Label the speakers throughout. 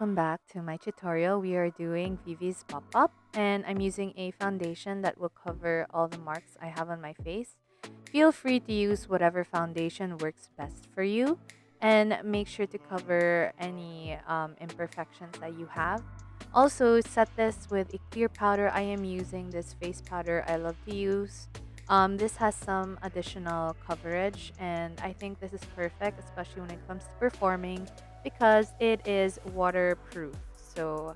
Speaker 1: welcome back to my tutorial. We are doing VIVIZ pop-up and I'm using a foundation that will cover all the marks I have on my face. Feel free to use whatever foundation works best for you and make sure to cover any imperfections that you have. Also, set this with a clear powder. I am using this face powder I love to use. This has some additional coverage and I think this is perfect, especially when it comes to performing because it is waterproof. So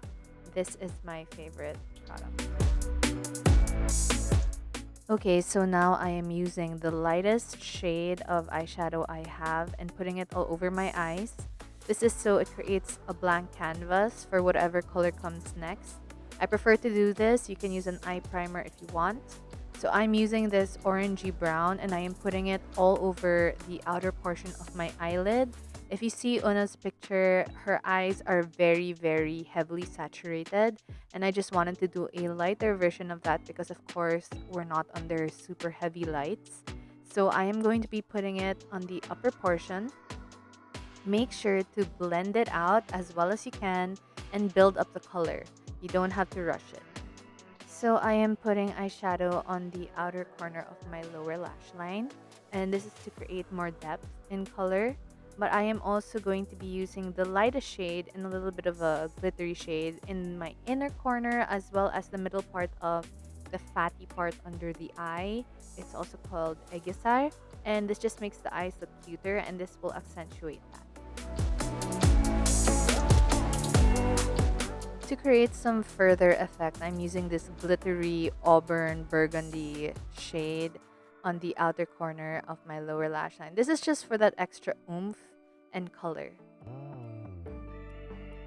Speaker 1: this is my favorite product. Okay, so now I am using the lightest shade of eyeshadow I have and putting it all over my eyes. This is so it creates a blank canvas for whatever color comes next. I prefer to do this. You can use an eye primer if you want. So I'm using this orangey brown and I am putting it all over the outer portion of my eyelid. If you see Una's picture, her eyes are very heavily saturated and I just wanted to do a lighter version of that because of course we're not under super heavy lights. So I am going to be putting it on the upper portion. Make sure to blend it out as well as you can and build up the color. You don't have to rush it. So I am putting eyeshadow on the outer corner of my lower lash line and this is to create more depth in color. But I am also going to be using the lightest shade and a little bit of a glittery shade in my inner corner as well as the middle part of the fatty part under the eye. It's also called Eyelash, and this just makes the eyes look cuter and this will accentuate that. To create some further effect, I'm using this glittery auburn burgundy shade on the outer corner of my lower lash line. This is just for that extra oomph and color.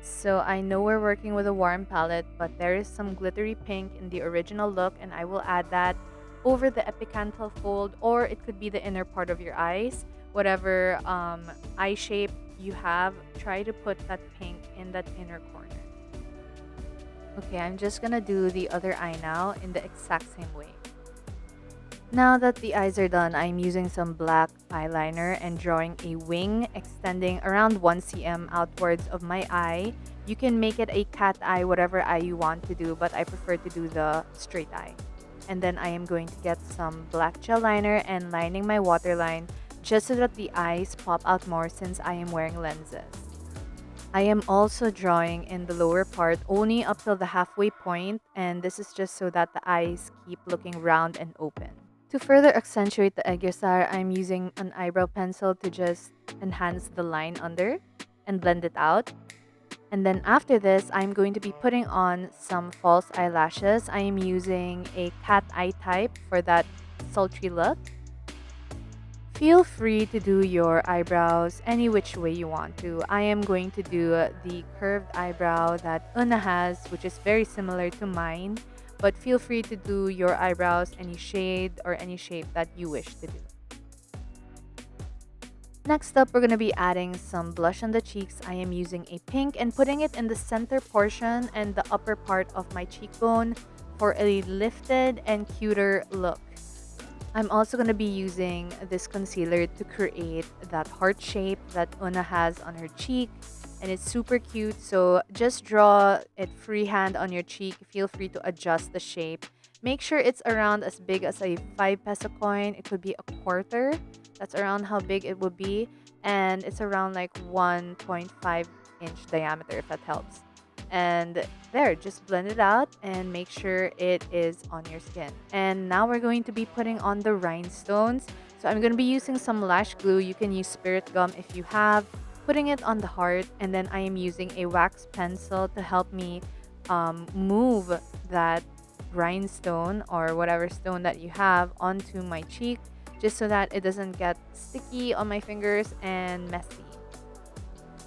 Speaker 1: So I know we're working with a warm palette, but there is some glittery pink in the original look and I will add that over the epicanthal fold, or it could be the inner part of your eyes. Whatever eye shape you have, try to put that pink in that inner corner. Okay, I'm just gonna do the other eye now in the exact same way. Now that the eyes are done, I'm using some black eyeliner and drawing a wing extending around 1 cm outwards of my eye. You can make it a cat eye, whatever eye you want to do, but I prefer to do the straight eye. And then I am going to get some black gel liner and lining my waterline just so that the eyes pop out more since I am wearing lenses. I am also drawing in the lower part only up till the halfway point, and this is just so that the eyes keep looking round and open. To further accentuate the Egyosar, I'm using an eyebrow pencil to just enhance the line under and blend it out. And then after this, I'm going to be putting on some false eyelashes. I am using a cat eye type for that sultry look. Feel free to do your eyebrows any which way you want to. I am going to do the curved eyebrow that EUNHA has, which is very similar to mine. But feel free to do your eyebrows any shade or any shape that you wish to do. Next up, we're going to be adding some blush on the cheeks. I am using a pink and putting it in the center portion and the upper part of my cheekbone for a lifted and cuter look. I'm also going to be using this concealer to create that heart shape that EUNHA has on her cheek. And it's super cute, so just draw it freehand on your cheek. Feel free to adjust the shape. Make sure it's around as big as a 5 peso coin. It could be a quarter. That's around how big it would be. And it's around like 1.5 inch diameter, if that helps. And there, just blend it out and make sure it is on your skin. And now we're going to be putting on the rhinestones. So I'm going to be using some lash glue. You can use spirit gum if you have. Putting it on the heart, and then I am using a wax pencil to help me move that rhinestone or whatever stone that you have onto my cheek, just so that it doesn't get sticky on my fingers and messy.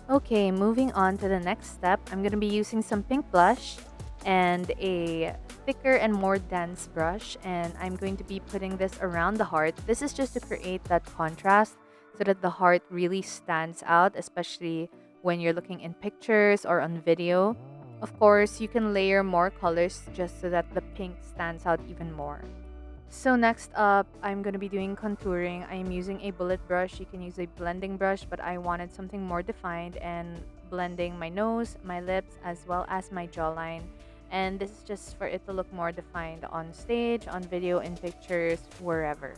Speaker 1: Okay, moving on to the next step, I'm going to be using some pink blush and a thicker and more dense brush, and I'm going to be putting this around the heart. This is just to create that contrast so that the heart really stands out, especially when you're looking in pictures or on video. Of course, you can layer more colors just so that the pink stands out even more. So next up, I'm going to be doing contouring. I'm using a bullet brush. You can use a blending brush, but I wanted something more defined and blending my nose, my lips, as well as my jawline. And this is just for it to look more defined on stage, on video, in pictures, wherever.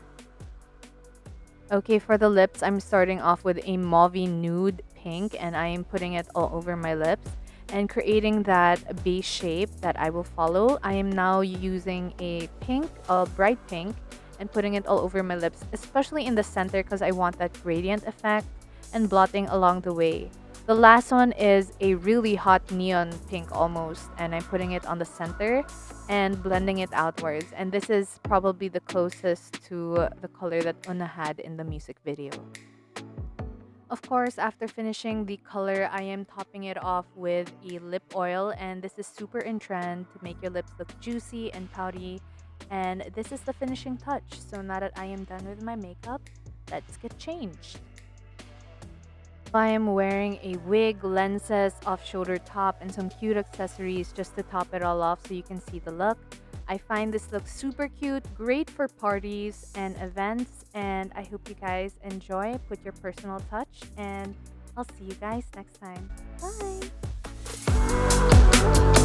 Speaker 1: Okay, for the lips, I'm starting off with a mauvey nude pink, and I am putting it all over my lips and creating that base shape that I will follow. I am now using a pink, a bright pink, and putting it all over my lips, especially in the center because I want that gradient effect, and blotting along the way. The last one is a really hot neon pink almost, and I'm putting it on the center and blending it outwards. And this is probably the closest to the color that EUNHA had in the music video. Of course, after finishing the color, I am topping it off with a lip oil, and this is super in trend to make your lips look juicy and pouty. And this is the finishing touch. So now that I am done with my makeup, let's get changed. I am wearing a wig, lenses, off-shoulder top, and some cute accessories just to top it all off so you can see the look. I find this look super cute, great for parties and events, and I hope you guys enjoy. Put your personal touch, and I'll see you guys next time. Bye!